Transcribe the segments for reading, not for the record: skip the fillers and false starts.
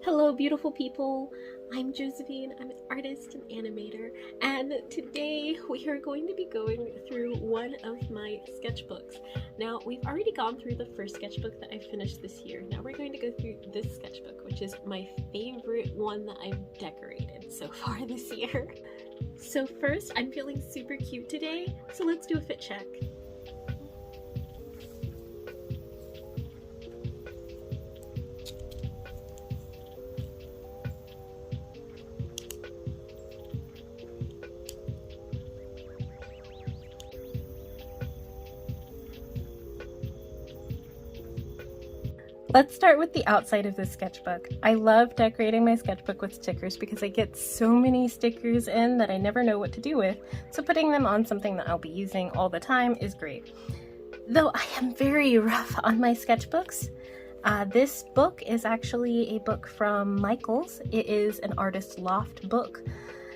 Hello beautiful people, I'm Josephine, I'm an artist and animator, and today we are going to be going through one of my sketchbooks. Now we've already gone through the first sketchbook that I finished this year. Now we're going to go through this sketchbook, which is my favorite one that I've decorated so far this year. So first, I'm feeling super cute today, so let's do a fit check. Let's start with the outside of this sketchbook. I love decorating my sketchbook with stickers because I get so many stickers in that I never know what to do with, so putting them on something that I'll be using all the time is great. Though I am very rough on my sketchbooks. This book is actually a book from Michaels. It is an artist loft book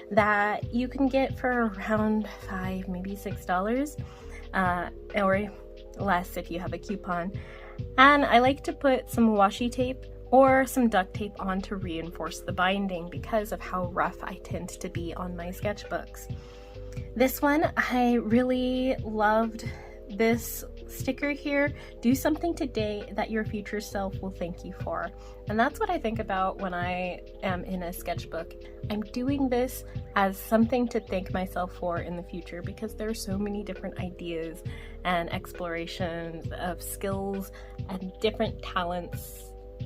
that you can get for around $5, maybe $6, or less if you have a coupon. And I like to put some washi tape or some duct tape on to reinforce the binding because of how rough I tend to be on my sketchbooks. This one, I really loved this sticker here. Do something today that your future self will thank you for. And that's what I think about when I am in a sketchbook. I'm doing this as something to thank myself for in the future because there are so many different ideas and explorations of skills and different talents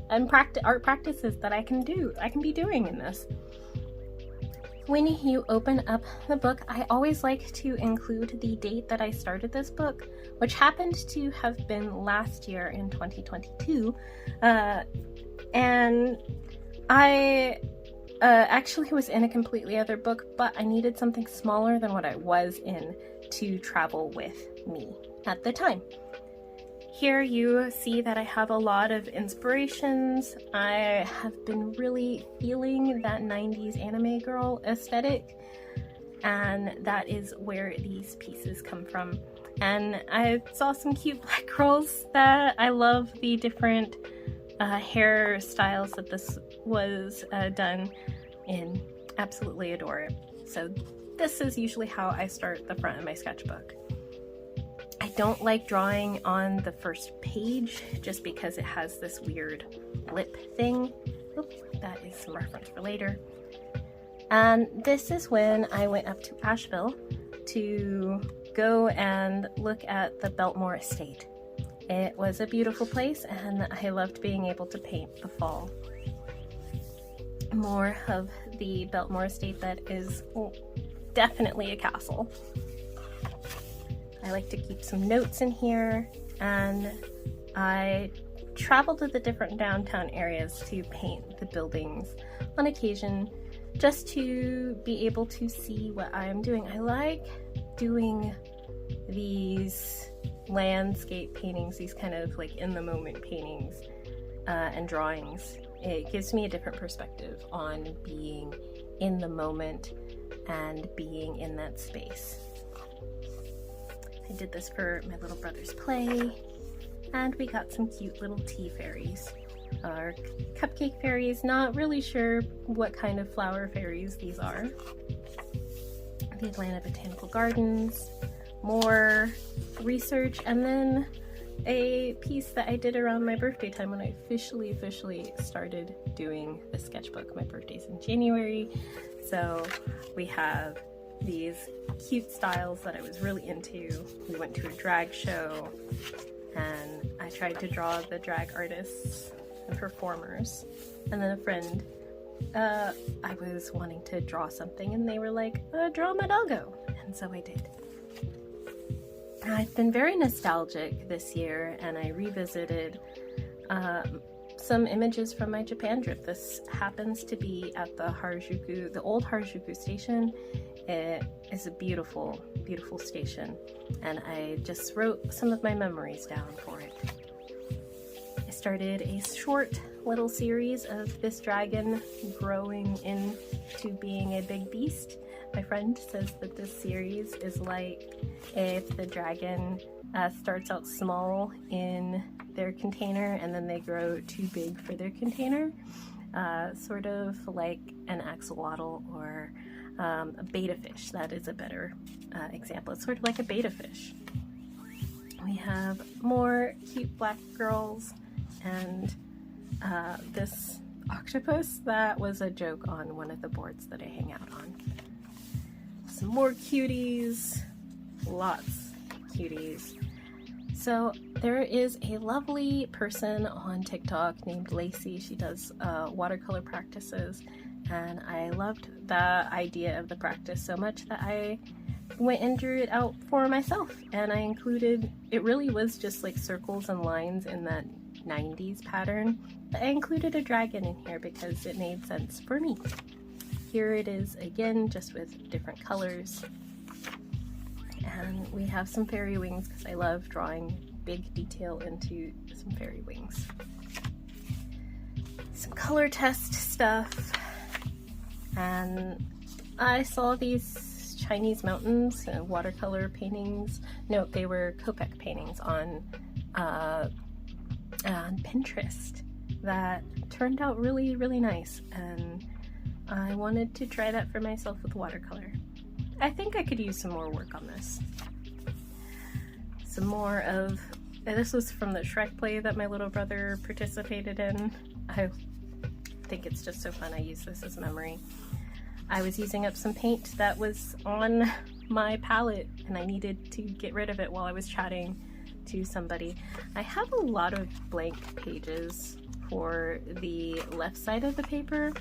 and art practices that I can be doing in this. When you open up the book, I always like to include the date that I started this book, which happened to have been last year in 2022. And I actually was in a completely other book, but I needed something smaller than what I was in to travel with me at the time. Here you see that I have a lot of inspirations. I have been really feeling that 90s anime girl aesthetic, and that is where these pieces come from. And I saw some cute black girls that I love the different hairstyles that this was done in. Absolutely adore it. So this is usually how I start the front of my sketchbook. I don't like drawing on the first page just because it has this weird lip thing. Oop, that is some reference for later. And this is when I went up to Asheville to go and look at the Biltmore Estate. It was a beautiful place and I loved being able to paint the fall. More of the Biltmore Estate that is definitely a castle. I like to keep some notes in here, and I travel to the different downtown areas to paint the buildings on occasion just to be able to see what I am doing. I like doing these landscape paintings, these kind of like in the moment paintings and drawings. It gives me a different perspective on being in the moment and being in that space. I did this for my little brother's play, and we got some cute little tea fairies, or cupcake fairies. Not really sure what kind of flower fairies these are. The Atlanta Botanical Gardens, more research, and then a piece that I did around my birthday time when I officially started doing the sketchbook. My birthday's in January, so we have these cute styles that I was really into. We went to a drag show and I tried to draw the drag artists and performers, and then a friend, I was wanting to draw something and they were like, draw my doggo, and so I did. I've been very nostalgic this year and I revisited some images from my Japan trip. This happens to be at the old Harajuku station. It is a beautiful, beautiful station, and I just wrote some of my memories down for it. I started a short little series of this dragon growing into being a big beast. My friend says that this series is like if the dragon starts out small in their container and then they grow too big for their container. sort of like an axolotl or a betta fish. That is a better example. It's sort of like a betta fish. We have more cute black girls and this octopus that was a joke on one of the boards that I hang out on. Some more cuties, lots of cuties. So there is a lovely person on TikTok named Lacey. She does watercolor practices, and I loved the idea of the practice so much that I went and drew it out for myself, and I included, it really was just like circles and lines in that 90s pattern, but I included a dragon in here because it made sense for me. Here it is again, just with different colors. And we have some fairy wings because I love drawing big detail into some fairy wings. Some color test stuff. And I saw these Chinese mountains and watercolor paintings. No, they were Copic paintings on Pinterest that turned out really, really nice. And I wanted to try that for myself with watercolor. I think I could use some more work on this. Some more of, this was from the Shrek play that my little brother participated in. I think it's just so fun. I use this as memory. I was using up some paint that was on my palette and I needed to get rid of it while I was chatting to somebody. I have a lot of blank pages for the left side of the paper.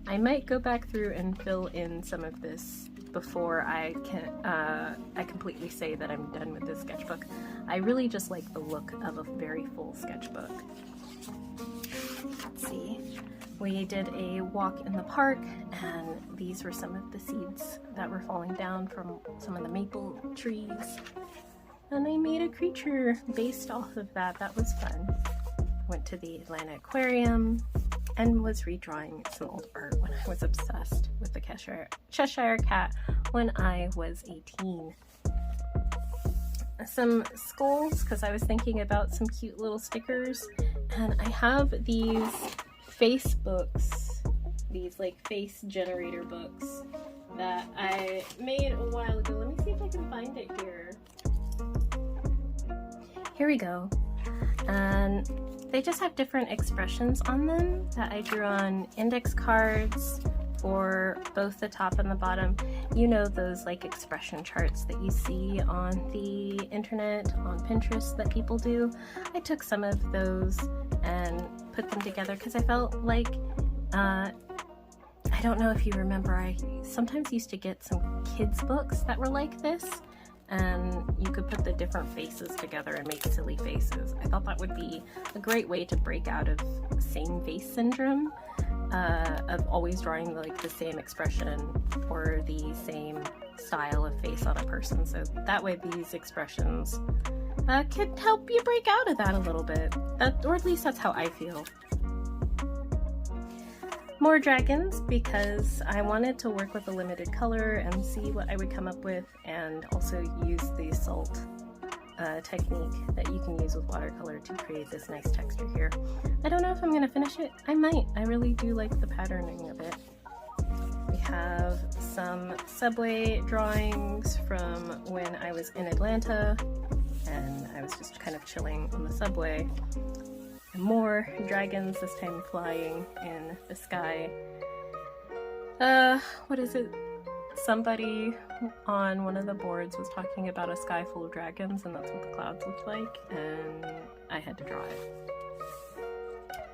I might go back through and fill in some of this before I completely say that I'm done with this sketchbook. I really just like the look of a very full sketchbook. Let's see. We did a walk in the park, and these were some of the seeds that were falling down from some of the maple trees. And I made a creature based off of that. That was fun. Went to the Atlanta Aquarium and was redrawing some old art when I was obsessed with the Cheshire Cat when I was 18. Some skulls, because I was thinking about some cute little stickers, and I have these face books, these like face generator books that I made a while ago. Let me see if I can find it here. Here we go. And they just have different expressions on them that I drew on index cards for both the top and the bottom. You know, those like expression charts that you see on the internet, on Pinterest that people do. I took some of those and put them together because I felt like, I don't know if you remember, I sometimes used to get some kids books that were like this, and you could put the different faces together and make silly faces. I thought that would be a great way to break out of same face syndrome, of always drawing like the same expression or the same style of face on a person. So that way these expressions could help you break out of that a little bit, or at least that's how I feel. More dragons, because I wanted to work with a limited color and see what I would come up with, and also use the salt technique that you can use with watercolor to create this nice texture here. I don't know if I'm going to finish it. I might. I really do like the patterning of it. We have some subway drawings from when I was in Atlanta and I was just kind of chilling on the subway. And more dragons, this time flying in the sky. What is it? Somebody on one of the boards was talking about a sky full of dragons, and that's what the clouds looked like, and I had to draw it.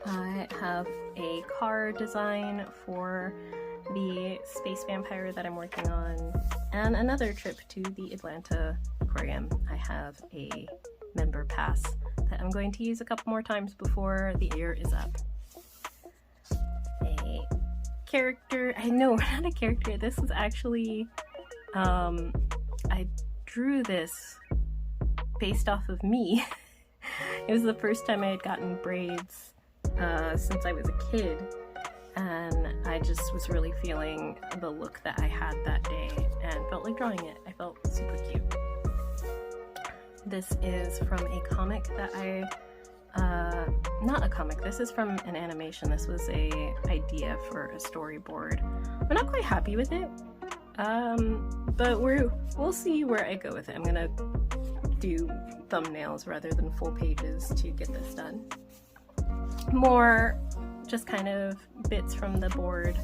I have a car design for the space vampire that I'm working on, and another trip to the Atlanta Aquarium. I have a member pass that I'm going to use a couple more times before the year is up. A character, not a character, this is actually, I drew this based off of me. It was the first time I had gotten braids since I was a kid, and I just was really feeling the look that I had that day and felt like drawing it. I felt super cute. This is from a comic that I not a comic, this is from an animation. This was a idea for a storyboard. We're not quite happy with it, but we'll see where I go with it. I'm gonna do thumbnails rather than full pages to get this done. More just kind of bits from the board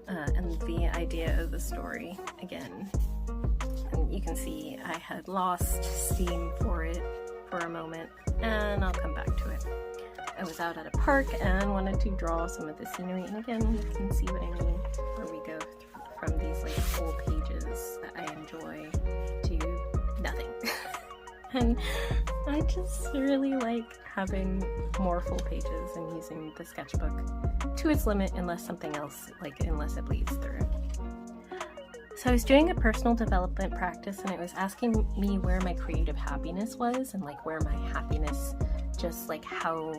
and the idea of the story again. And you can see I had lost steam for it for a moment, and I'll come back to it. I was out at a park and wanted to draw some of the scenery, and again, you can see what I mean where we go from these like full pages that I enjoy to nothing. And I just really like having more full pages and using the sketchbook to its limit unless something else, unless it bleeds through. So I was doing a personal development practice, and it was asking me where my creative happiness was, and like where my happiness, just like how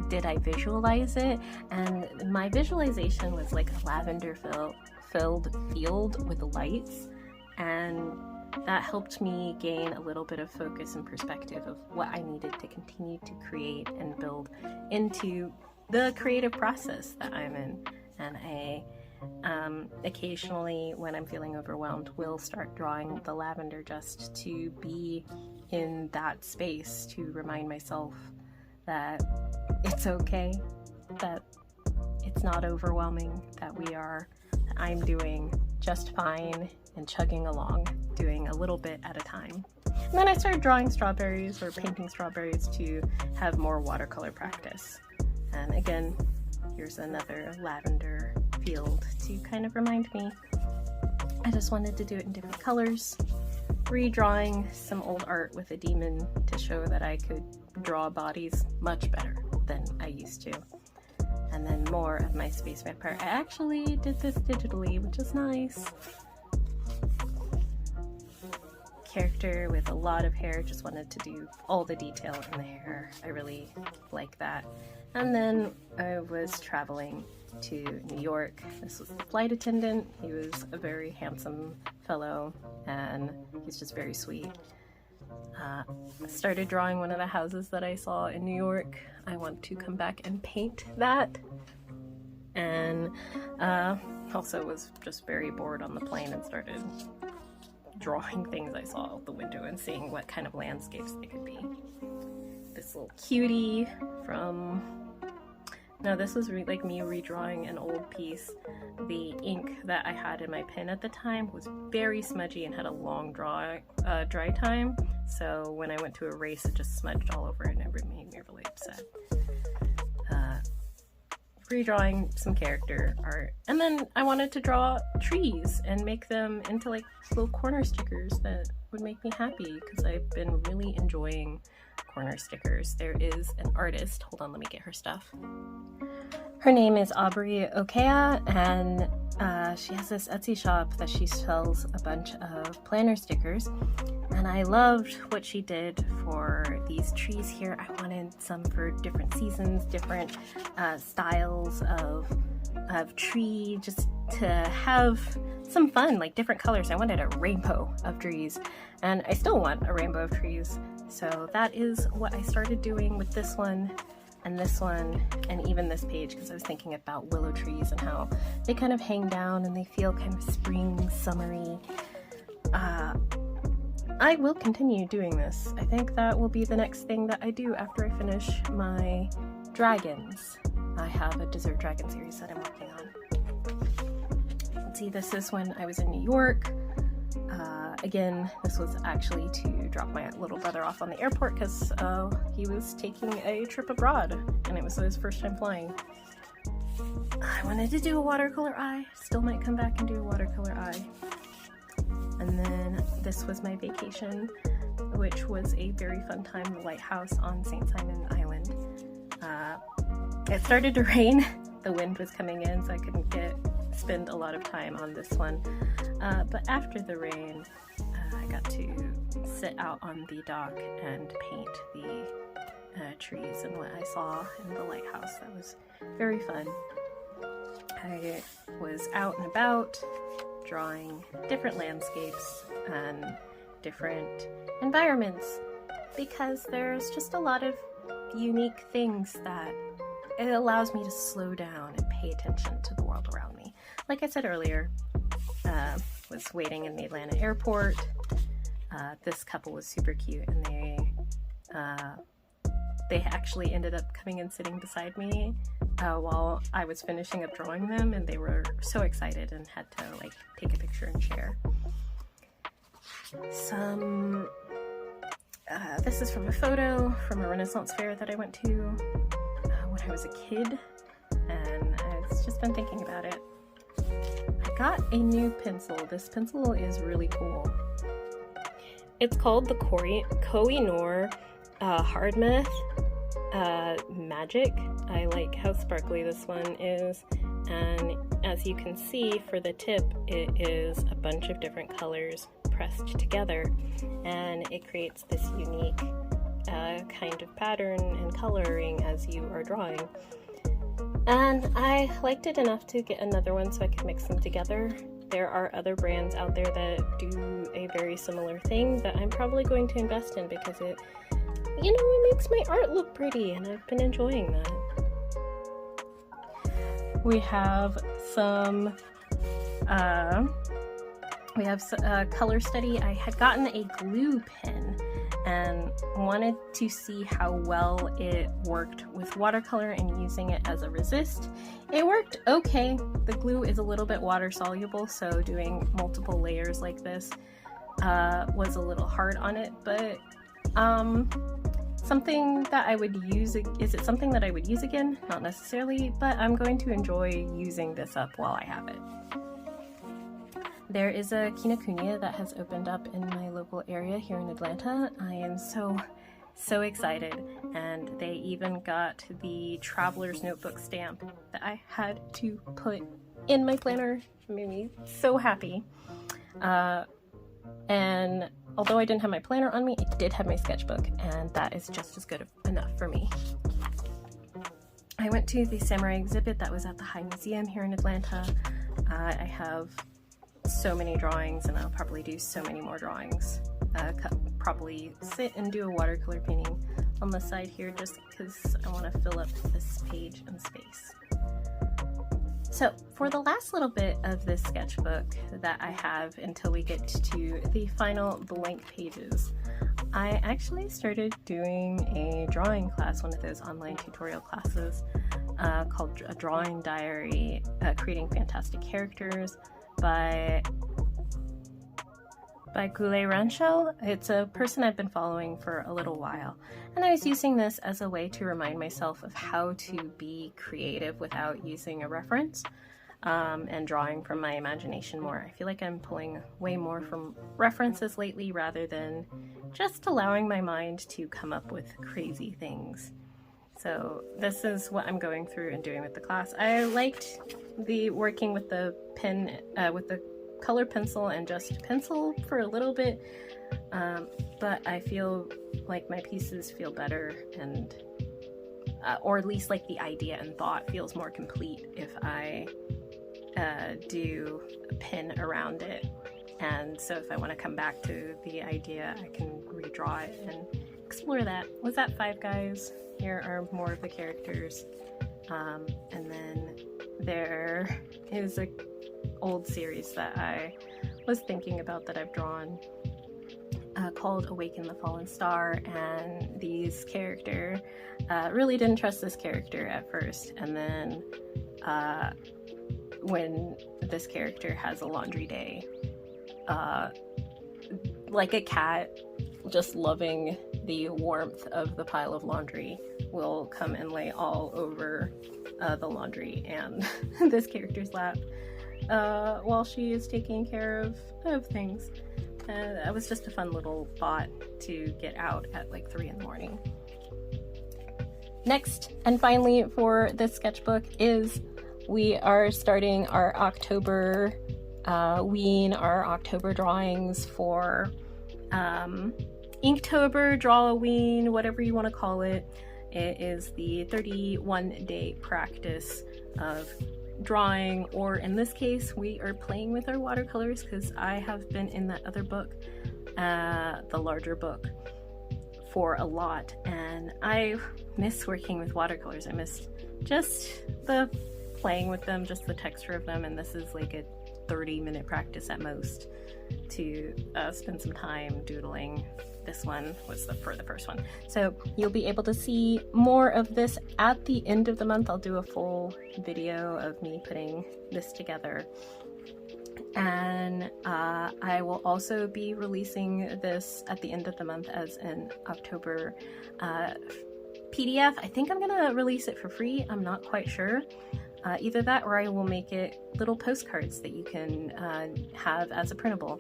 did I visualize it. And my visualization was like a lavender filled field with lights, and that helped me gain a little bit of focus and perspective of what I needed to continue to create and build into the creative process that I'm in. And I occasionally, when I'm feeling overwhelmed, will start drawing the lavender just to be in that space, to remind myself that it's okay, that it's not overwhelming, that I'm doing just fine and chugging along, doing a little bit at a time. And then I started drawing strawberries or painting strawberries to have more watercolor practice. And again, here's another lavender field to kind of remind me. I just wanted to do it in different colors. Redrawing some old art with a demon to show that I could draw bodies much better than I used to. And then more of my space vampire. I actually did this digitally, which is nice. Character with a lot of hair, just wanted to do all the detail in the hair. I really like that. And then I was traveling to New York. This was the flight attendant. He was a very handsome fellow, and he's just very sweet. I started drawing one of the houses that I saw in New York. I want to come back and paint that. And also was just very bored on the plane and started drawing things I saw out the window and seeing what kind of landscapes they could be. This little cutie from... No, this was like me redrawing an old piece. The ink that I had in my pen at the time was very smudgy and had a long dry time. So when I went to erase, it just smudged all over it, and it made me really upset. Redrawing some character art. And then I wanted to draw trees and make them into like little corner stickers that would make me happy, because I've been really enjoying corner stickers. There is an artist, hold on, let me get her stuff. Her name is Aubrey Okea, and she has this Etsy shop that she sells a bunch of planner stickers, and I loved what she did for these trees here. I wanted some for different seasons, different styles of tree, just to have some fun, like different colors. I wanted a rainbow of trees, and I still want a rainbow of trees. So that is what I started doing with this one, and even this page, because I was thinking about willow trees and how they kind of hang down and they feel kind of spring, summery. I will continue doing this. I think that will be the next thing that I do after I finish my dragons. I have a dessert dragon series that I'm working on. Let's see, this is when I was in New York. Again, this was actually to drop my little brother off on the airport because he was taking a trip abroad, and it was his first time flying. I wanted to do a watercolor eye. Still might come back and do a watercolor eye. And then this was my vacation, which was a very fun time, the lighthouse on St. Simon Island. It started to rain. The wind was coming in, so I couldn't spend a lot of time on this one. But after the rain, I got to sit out on the dock and paint the trees and what I saw in the lighthouse. That was very fun. I was out and about drawing different landscapes and different environments, because there's just a lot of unique things that it allows me to slow down and pay attention to the world around me. Like I said earlier, was waiting in the Atlanta airport. This couple was super cute, and they actually ended up coming and sitting beside me while I was finishing up drawing them, and they were so excited and had to like take a picture and share. This is from a photo from a Renaissance fair that I went to when I was a kid, and I've just been thinking about it. I got a new pencil. This pencil is really cool. It's called the Koh-i-Noor Hard Meth Magic. I like how sparkly this one is, and as you can see for the tip, it is a bunch of different colors pressed together, and it creates this unique kind of pattern and coloring as you are drawing. And I liked it enough to get another one so I could mix them together. There are other brands out there that do a very similar thing that I'm probably going to invest in because it, you know, it makes my art look pretty, and I've been enjoying that. We have some color study. I had gotten a glue pen and wanted to see how well it worked with watercolor and using it as a resist. It worked okay. The glue is a little bit water soluble, so doing multiple layers like this was a little hard on it, but something that I would use. Is it something that I would use again? Not necessarily, but I'm going to enjoy using this up while I have it. There is a Kinokuniya that has opened up in my local area here in Atlanta. I am so excited, and they even got the traveler's notebook stamp that I had to put in my planner. It made me so happy. And although I didn't have my planner on me, I did have my sketchbook, and that is just as good enough for me. I went to the samurai exhibit that was at the High Museum here in Atlanta. I have so many drawings, and I'll probably do so many more drawings. Probably sit and do a watercolor painting on the side here just because I want to fill up this page and space. So for the last little bit of this sketchbook that I have until we get to the final blank pages, I actually started doing a drawing class, one of those online tutorial classes called A Drawing Diary, Creating Fantastic Characters by Goulet Ranchel. It's a person I've been following for a little while, and I was using this as a way to remind myself of how to be creative without using a reference, and drawing from my imagination more. I feel like I'm pulling way more from references lately rather than just allowing my mind to come up with crazy things. So this is what I'm going through and doing with the class. I liked the working with the pen, with the color pencil and just pencil for a little bit, but I feel like my pieces feel better, and or at least like the idea and thought feels more complete if I do a pin around it. And so if I want to come back to the idea, I can redraw it and explore that. Was that 5 guys? Here are more of the characters, and then there is a old series that I was thinking about that I've drawn called Awaken the Fallen Star, and these character really didn't trust this character at first, and then when this character has a laundry day, like a cat just loving the warmth of the pile of laundry will come and lay all over the laundry and this character's lap while she is taking care of things. That was just a fun little thought to get out at like 3 in the morning. Next, and finally for this sketchbook, is we are starting our October our October drawings for Inktober, Drawoween, whatever you want to call it. It is the 31-day practice of drawing, or in this case, we are playing with our watercolors because I have been in that other book, the larger book, for a lot, and I miss working with watercolors. I miss just the playing with them, just the texture of them, and this is like a 30-minute practice at most to spend some time doodling. This one was for the first one. So you'll be able to see more of this at the end of the month. I'll do a full video of me putting this together. And I will also be releasing this at the end of the month as an October PDF. I think I'm gonna release it for free. I'm not quite sure. Either that or I will make it little postcards that you can have as a printable.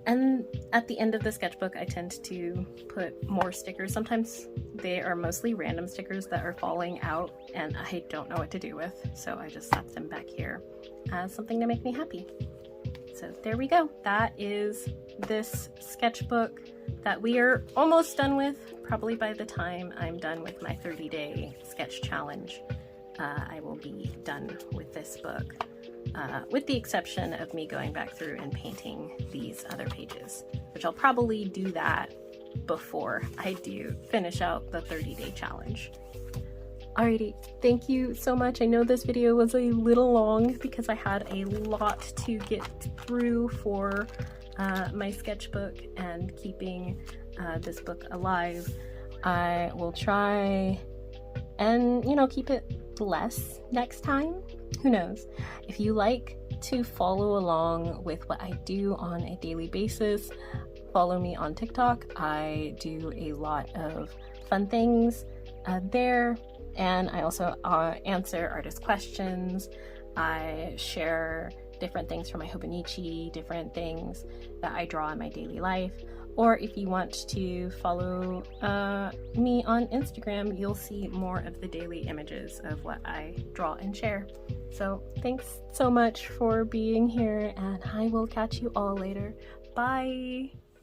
And at the end of the sketchbook, I tend to put more stickers. Sometimes they are mostly random stickers that are falling out and I don't know what to do with, so I just slap them back here as something to make me happy. So there we go. That is this sketchbook that we are almost done with. Probably by the time I'm done with my 30-day sketch challenge, I will be done with this book. With the exception of me going back through and painting these other pages, which I'll probably do that before I do finish out the 30-day challenge. Alrighty, thank you so much. I know this video was a little long because I had a lot to get through for my sketchbook and keeping this book alive. I will try and, you know, keep it less next time. Who knows? If you like to follow along with what I do on a daily basis, follow me on TikTok. I do a lot of fun things there, and I also answer artist questions. I share different things from my Hobonichi, different things that I draw in my daily life. Or if you want to follow me on Instagram, you'll see more of the daily images of what I draw and share. So thanks so much for being here, and I will catch you all later. Bye!